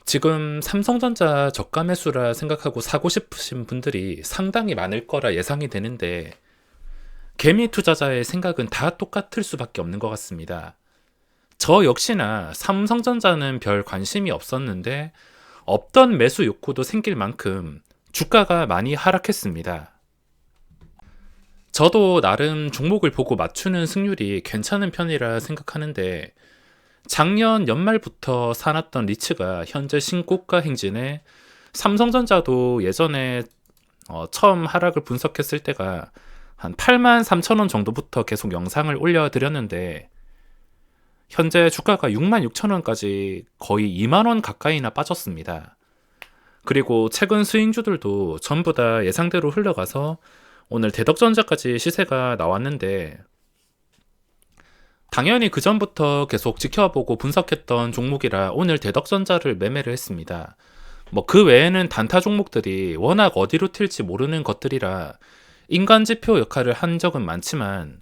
지금 삼성전자 저가 매수라 생각하고 사고 싶으신 분들이 상당히 많을 거라 예상이 되는데, 개미 투자자의 생각은 다 똑같을 수밖에 없는 것 같습니다. 저 역시나 삼성전자는 별 관심이 없었는데, 없던 매수 욕구도 생길 만큼 주가가 많이 하락했습니다. 저도 나름 종목을 보고 맞추는 승률이 괜찮은 편이라 생각하는데, 작년 연말부터 사놨던 리츠가 현재 신고가 행진에, 삼성전자도 예전에 처음 하락을 분석했을 때가 한 8만 3천 원 정도부터 계속 영상을 올려드렸는데, 현재 주가가 6만 6천 원까지 거의 2만 원 가까이나 빠졌습니다. 그리고 최근 스윙주들도 전부 다 예상대로 흘러가서 오늘 대덕전자까지 시세가 나왔는데, 당연히 그 전부터 계속 지켜보고 분석했던 종목이라 오늘 대덕전자를 매매를 했습니다. 그 외에는 단타 종목들이 워낙 어디로 튈지 모르는 것들이라 인간 지표 역할을 한 적은 많지만,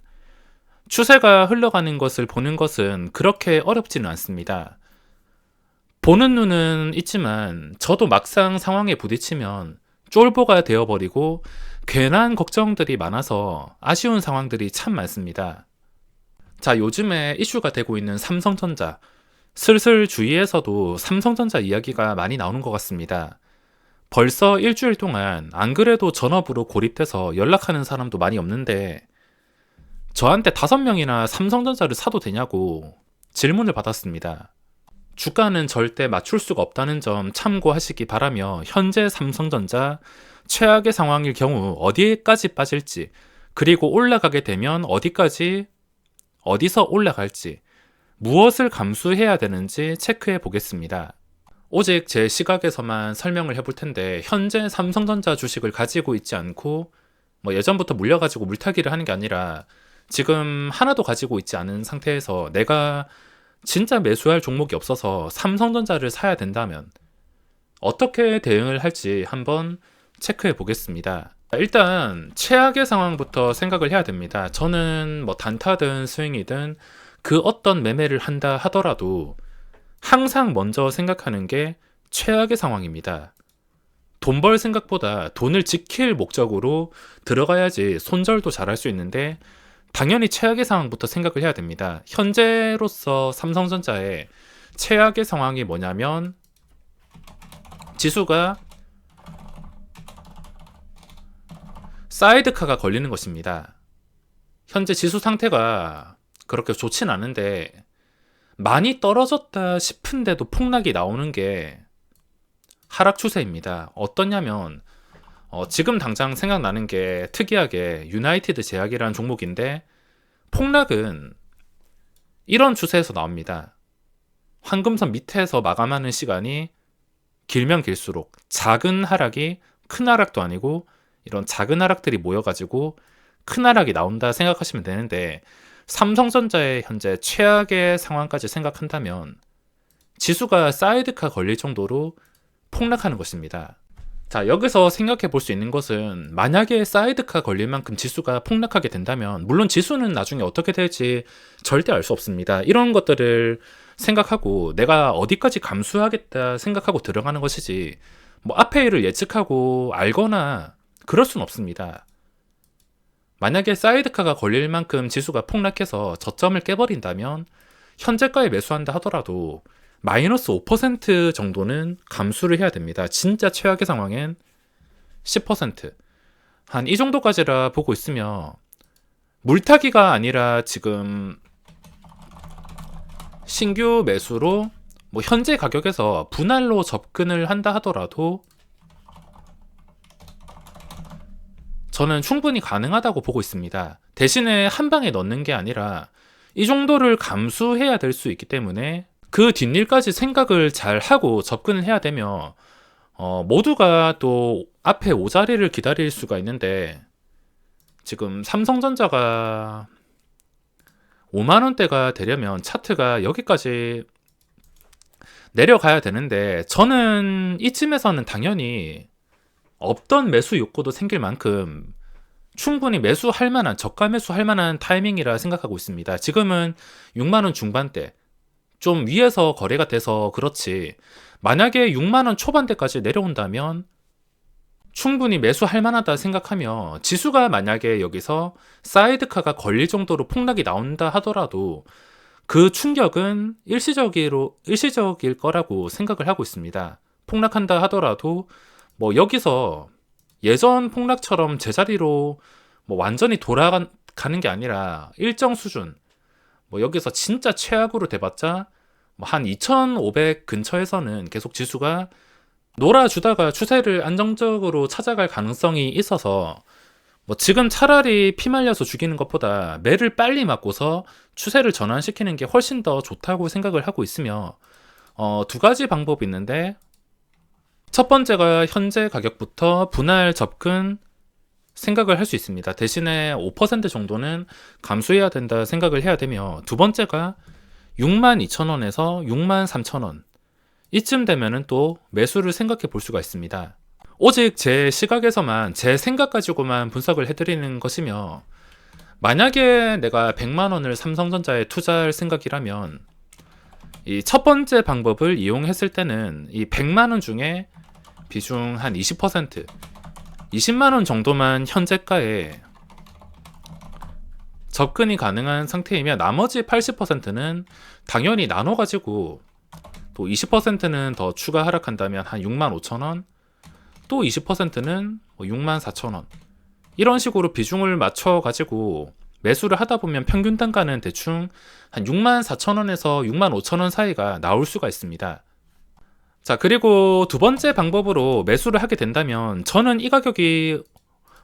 추세가 흘러가는 것을 보는 것은 그렇게 어렵지는 않습니다. 보는 눈은 있지만 저도 막상 상황에 부딪히면 쫄보가 되어버리고 괜한 걱정들이 많아서 아쉬운 상황들이 참 많습니다. 자, 요즘에 이슈가 되고 있는 삼성전자, 슬슬 주위에서도 삼성전자 이야기가 많이 나오는 것 같습니다. 벌써 일주일 동안 안 그래도 전업으로 고립돼서 연락하는 사람도 많이 없는데, 저한테 5명이나 삼성전자를 사도 되냐고 질문을 받았습니다. 주가는 절대 맞출 수가 없다는 점 참고하시기 바라며, 현재 삼성전자 최악의 상황일 경우 어디까지 빠질지, 그리고 올라가게 되면 어디서 올라갈지, 무엇을 감수해야 되는지 체크해 보겠습니다. 오직 제 시각에서만 설명을 해볼 텐데, 현재 삼성전자 주식을 가지고 있지 않고 예전부터 물려가지고 물타기를 하는 게 아니라, 지금 하나도 가지고 있지 않은 상태에서 내가 진짜 매수할 종목이 없어서 삼성전자를 사야 된다면 어떻게 대응을 할지 한번 체크해 보겠습니다. 일단 최악의 상황부터 생각을 해야 됩니다. 저는 단타든 스윙이든 그 어떤 매매를 한다 하더라도 항상 먼저 생각하는 게 최악의 상황입니다. 돈 벌 생각보다 돈을 지킬 목적으로 들어가야지 손절도 잘할 수 있는데, 당연히 최악의 상황부터 생각을 해야 됩니다. 현재로서 삼성전자의 최악의 상황이 뭐냐면, 지수가 사이드카가 걸리는 것입니다. 현재 지수 상태가 그렇게 좋진 않은데, 많이 떨어졌다 싶은데도 폭락이 나오는 게 하락 추세입니다. 어떠냐면, 지금 당장 생각나는 게 특이하게 유나이티드 제약이라는 종목인데, 폭락은 이런 추세에서 나옵니다. 황금선 밑에서 마감하는 시간이 길면 길수록 작은 하락이 큰 하락도 아니고, 이런 작은 하락들이 모여가지고 큰 하락이 나온다 생각하시면 되는데, 삼성전자의 현재 최악의 상황까지 생각한다면 지수가 사이드카 걸릴 정도로 폭락하는 것입니다. 자, 여기서 생각해 볼 수 있는 것은, 만약에 사이드카 걸릴 만큼 지수가 폭락하게 된다면, 물론 지수는 나중에 어떻게 될지 절대 알 수 없습니다. 이런 것들을 생각하고 내가 어디까지 감수하겠다 생각하고 들어가는 것이지, 앞의 일을 예측하고 알거나 그럴 순 없습니다. 만약에 사이드카가 걸릴 만큼 지수가 폭락해서 저점을 깨버린다면, 현재가에 매수한다 하더라도 마이너스 5% 정도는 감수를 해야 됩니다. 진짜 최악의 상황엔 10%, 한 이 정도까지라 보고 있으며, 물타기가 아니라 지금 신규 매수로 현재 가격에서 분할로 접근을 한다 하더라도 저는 충분히 가능하다고 보고 있습니다. 대신에 한 방에 넣는 게 아니라 이 정도를 감수해야 될 수 있기 때문에, 그 뒷일까지 생각을 잘 하고 접근을 해야 되며, 모두가 또 앞에 오자리를 기다릴 수가 있는데, 지금 삼성전자가 5만원대가 되려면 차트가 여기까지 내려가야 되는데, 저는 이쯤에서는 당연히 없던 매수 욕구도 생길 만큼 충분히 매수할 만한, 저가 매수할 만한 타이밍이라 생각하고 있습니다. 지금은 6만원 중반대, 좀 위에서 거래가 돼서 그렇지, 만약에 6만 원 초반대까지 내려온다면 충분히 매수할 만하다 생각하며, 지수가 만약에 여기서 사이드카가 걸릴 정도로 폭락이 나온다 하더라도 그 충격은 일시적일 거라고 생각을 하고 있습니다. 폭락한다 하더라도 뭐 여기서 예전 폭락처럼 제자리로 뭐 완전히 돌아가는 게 아니라 일정 수준, 뭐 여기서 진짜 최악으로 돼봤자 뭐 한 2500 근처에서는 계속 지수가 놀아주다가 추세를 안정적으로 찾아갈 가능성이 있어서, 뭐 지금 차라리 피말려서 죽이는 것보다 매를 빨리 맞고서 추세를 전환시키는 게 훨씬 더 좋다고 생각을 하고 있으며, 두 가지 방법이 있는데, 첫 번째가 현재 가격부터 분할 접근 생각을 할 수 있습니다. 대신에 5% 정도는 감수해야 된다 생각을 해야 되며, 두 번째가 62,000원에서 63,000원 이쯤 되면은 또 매수를 생각해 볼 수가 있습니다. 오직 제 시각에서만, 제 생각 가지고만 분석을 해드리는 것이며, 만약에 내가 100만 원을 삼성전자에 투자할 생각이라면 이 첫 번째 방법을 이용했을 때는 이 100만 원 중에 비중 한 20%, 20만 원 정도만 현재가에 접근이 가능한 상태이며, 나머지 80%는 당연히 나눠가지고, 또 20%는 더 추가 하락한다면 한 65,000원, 또 20%는 64,000원, 이런 식으로 비중을 맞춰가지고 매수를 하다 보면 평균 단가는 대충 한 64,000원에서 65,000원 사이가 나올 수가 있습니다. 자, 그리고 두 번째 방법으로 매수를 하게 된다면, 저는 이 가격이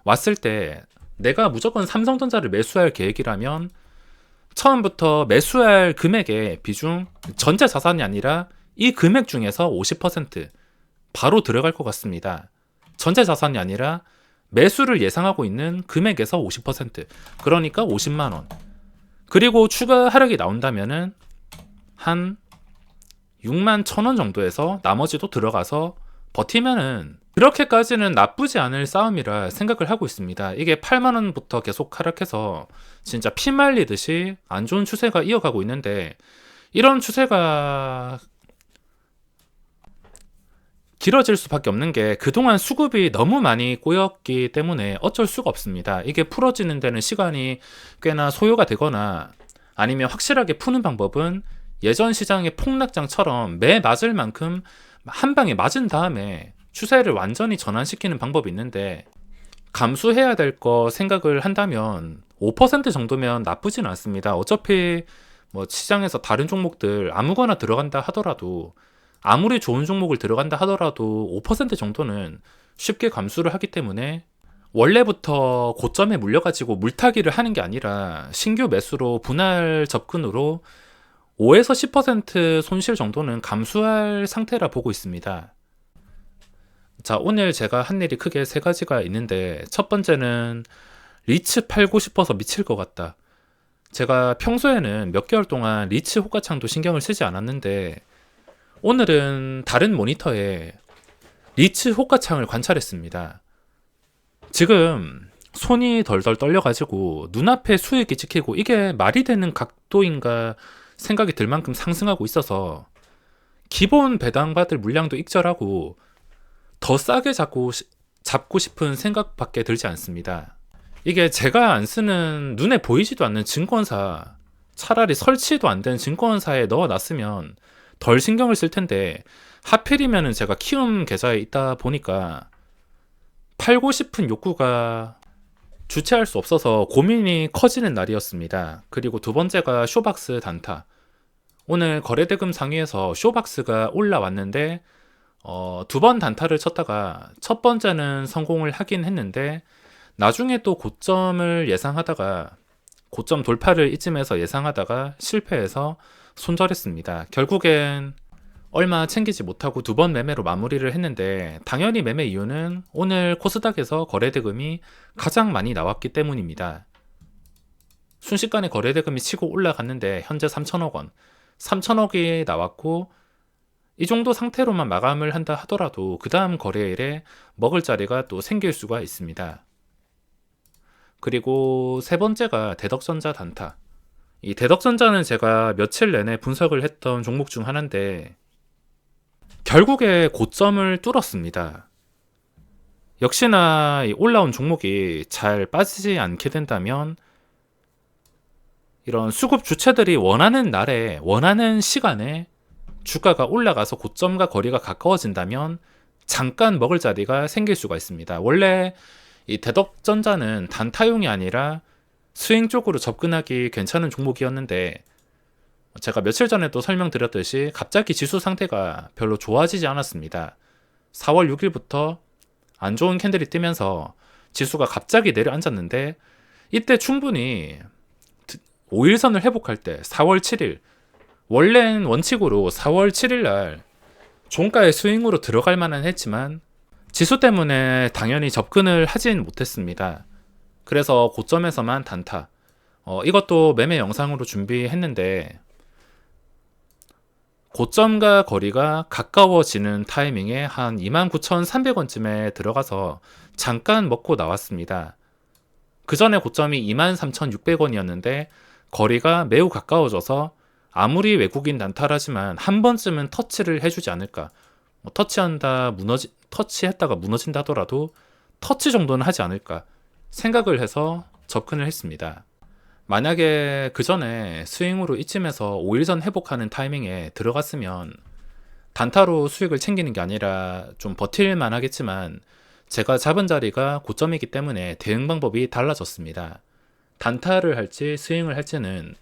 왔을 때 내가 무조건 삼성전자를 매수할 계획이라면 처음부터 매수할 금액의 비중, 전체 자산이 아니라 이 금액 중에서 50% 바로 들어갈 것 같습니다. 전체 자산이 아니라 매수를 예상하고 있는 금액에서 50%, 그러니까 50만 원. 그리고 추가 하락이 나온다면은 한 61,000원 정도에서 나머지도 들어가서 버티면은 그렇게까지는 나쁘지 않을 싸움이라 생각을 하고 있습니다. 이게 8만 원부터 계속 하락해서 진짜 피 말리듯이 안 좋은 추세가 이어가고 있는데, 이런 추세가 길어질 수밖에 없는 게 그동안 수급이 너무 많이 꼬였기 때문에 어쩔 수가 없습니다. 이게 풀어지는 데는 시간이 꽤나 소요가 되거나, 아니면 확실하게 푸는 방법은 예전 시장의 폭락장처럼 매 맞을 만큼 한 방에 맞은 다음에 추세를 완전히 전환시키는 방법이 있는데, 감수해야 될 거 생각을 한다면 5% 정도면 나쁘진 않습니다. 어차피 뭐 시장에서 다른 종목들 아무거나 들어간다 하더라도, 아무리 좋은 종목을 들어간다 하더라도 5% 정도는 쉽게 감수를 하기 때문에, 원래부터 고점에 물려가지고 물타기를 하는 게 아니라 신규 매수로 분할 접근으로 5에서 10% 손실 정도는 감수할 상태라 보고 있습니다. 자, 오늘 제가 한 일이 크게 세 가지가 있는데, 첫 번째는 리츠 팔고 싶어서 미칠 것 같다. 제가 평소에는 몇 개월 동안 리츠 호가창도 신경을 쓰지 않았는데, 오늘은 다른 모니터에 리츠 호가창을 관찰했습니다. 지금 손이 덜덜 떨려가지고 눈앞에 수익이 찍히고 이게 말이 되는 각도인가 생각이 들 만큼 상승하고 있어서, 기본 배당받을 물량도 익절하고 더 싸게 잡고 싶은 생각밖에 들지 않습니다. 이게 제가 안 쓰는, 눈에 보이지도 않는 증권사, 차라리 설치도 안 된 증권사에 넣어놨으면 덜 신경을 쓸 텐데, 하필이면은 제가 키움 계좌에 있다 보니까 팔고 싶은 욕구가 주체할 수 없어서 고민이 커지는 날이었습니다. 그리고 두 번째가 쇼박스 단타. 오늘 거래대금 상위에서 쇼박스가 올라왔는데, 두 번 단타를 쳤다가 첫 번째는 성공을 하긴 했는데, 나중에 또 고점을 예상하다가, 고점 돌파를 이쯤에서 예상하다가 실패해서 손절했습니다. 결국엔 얼마 챙기지 못하고 두 번 매매로 마무리를 했는데, 당연히 매매 이유는 오늘 코스닥에서 거래대금이 가장 많이 나왔기 때문입니다. 순식간에 거래대금이 치고 올라갔는데 현재 3천억 원, 3천억이 나왔고, 이 정도 상태로만 마감을 한다 하더라도 그 다음 거래일에 먹을 자리가 또 생길 수가 있습니다. 그리고 세 번째가 대덕전자 단타. 이 대덕전자는 제가 며칠 내내 분석을 했던 종목 중 하나인데 결국에 고점을 뚫었습니다. 역시나 이 올라온 종목이 잘 빠지지 않게 된다면 이런 수급 주체들이 원하는 날에 원하는 시간에 주가가 올라가서 고점과 거리가 가까워진다면 잠깐 먹을 자리가 생길 수가 있습니다. 원래 이 대덕전자는 단타용이 아니라 스윙 쪽으로 접근하기 괜찮은 종목이었는데 제가 며칠 전에도 설명드렸듯이 갑자기 지수 상태가 별로 좋아지지 않았습니다. 4월 6일부터 안 좋은 캔들이 뜨면서 지수가 갑자기 내려앉았는데 이때 충분히 5일선을 회복할 때 4월 7일 원래는 원칙으로 4월 7일 날 종가의 스윙으로 들어갈 만은 했지만 지수 때문에 당연히 접근을 하진 못했습니다. 그래서 고점에서만 단타. 이것도 매매 영상으로 준비했는데 고점과 거리가 가까워지는 타이밍에 한 29,300원쯤에 들어가서 잠깐 먹고 나왔습니다. 그 전에 고점이 23,600원이었는데 거리가 매우 가까워져서 아무리 외국인 단타라지만 한 번쯤은 터치를 해주지 않을까. 터치했다가 무너진다 하더라도 터치 정도는 하지 않을까 생각을 해서 접근을 했습니다. 만약에 그 전에 스윙으로 이쯤에서 5일선 회복하는 타이밍에 들어갔으면 단타로 수익을 챙기는 게 아니라 좀 버틸만 하겠지만 제가 잡은 자리가 고점이기 때문에 대응 방법이 달라졌습니다. 단타를 할지 스윙을 할지는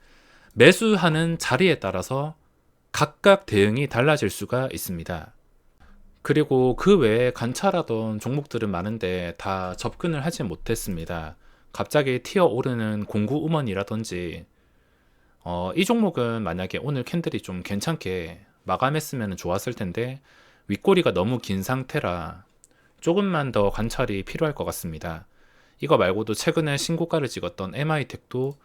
매수하는 자리에 따라서 각각 대응이 달라질 수가 있습니다. 그리고 그 외에 관찰하던 종목들은 많은데 다 접근을 하지 못했습니다. 갑자기 튀어오르는 공구 음원이라든지 이 종목은 만약에 오늘 캔들이 좀 괜찮게 마감했으면 좋았을 텐데 윗꼬리가 너무 긴 상태라 조금만 더 관찰이 필요할 것 같습니다. 이거 말고도 최근에 신고가를 찍었던 MI텍도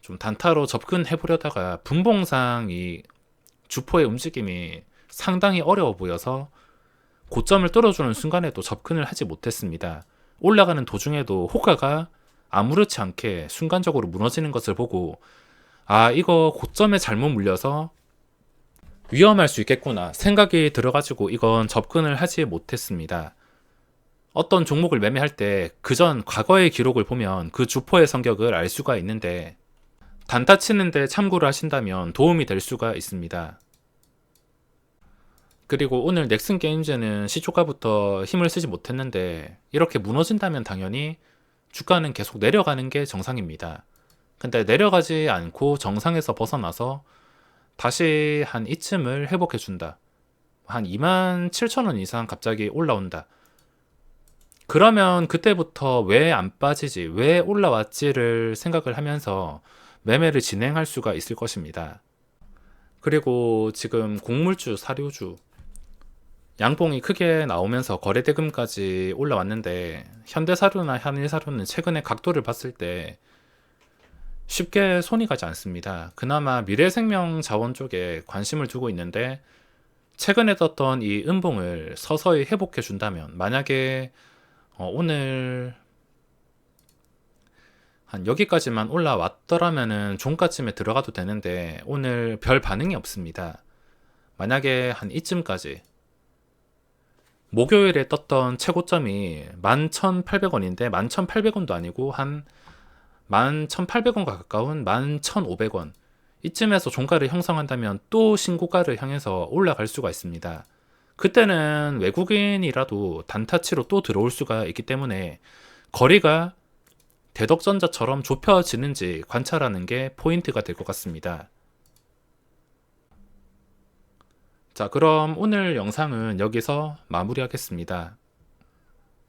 좀 단타로 접근해 보려다가 분봉상 이 주포의 움직임이 상당히 어려워 보여서 고점을 뚫어주는 순간에도 접근을 하지 못했습니다. 올라가는 도중에도 호가가 아무렇지 않게 순간적으로 무너지는 것을 보고 이거 고점에 잘못 물려서 위험할 수 있겠구나 생각이 들어가지고 이건 접근을 하지 못했습니다. 어떤 종목을 매매할 때 그전 과거의 기록을 보면 그 주포의 성격을 알 수가 있는데 단타 치는데 참고를 하신다면 도움이 될 수가 있습니다. 그리고 오늘 넥슨 게임즈는 시초가부터 힘을 쓰지 못했는데 이렇게 무너진다면 당연히 주가는 계속 내려가는 게 정상입니다. 근데 내려가지 않고 정상에서 벗어나서 다시 한 이쯤을 회복해 준다. 한 27,000원 이상 갑자기 올라온다. 그러면 그때부터 왜 안 빠지지, 왜 올라왔지를 생각을 하면서 매매를 진행할 수가 있을 것입니다. 그리고 지금 곡물주, 사료주 양봉이 크게 나오면서 거래대금까지 올라왔는데 현대사료나 한일사료는 최근에 각도를 봤을 때 쉽게 손이 가지 않습니다. 그나마 미래생명 자원 쪽에 관심을 두고 있는데 최근에 떴던 이 음봉을 서서히 회복해 준다면 만약에 오늘 한 여기까지만 올라왔더라면은 종가쯤에 들어가도 되는데 오늘 별 반응이 없습니다. 만약에 한 이쯤까지 목요일에 떴던 최고점이 11,800원인데 11,800원도 아니고 한 11,800원과 가까운 11,500원 이쯤에서 종가를 형성한다면 또 신고가를 향해서 올라갈 수가 있습니다. 그때는 외국인이라도 단타치로 또 들어올 수가 있기 때문에 거리가 대덕전자처럼 좁혀지는지 관찰하는 게 포인트가 될 것 같습니다. 자, 그럼 오늘 영상은 여기서 마무리하겠습니다.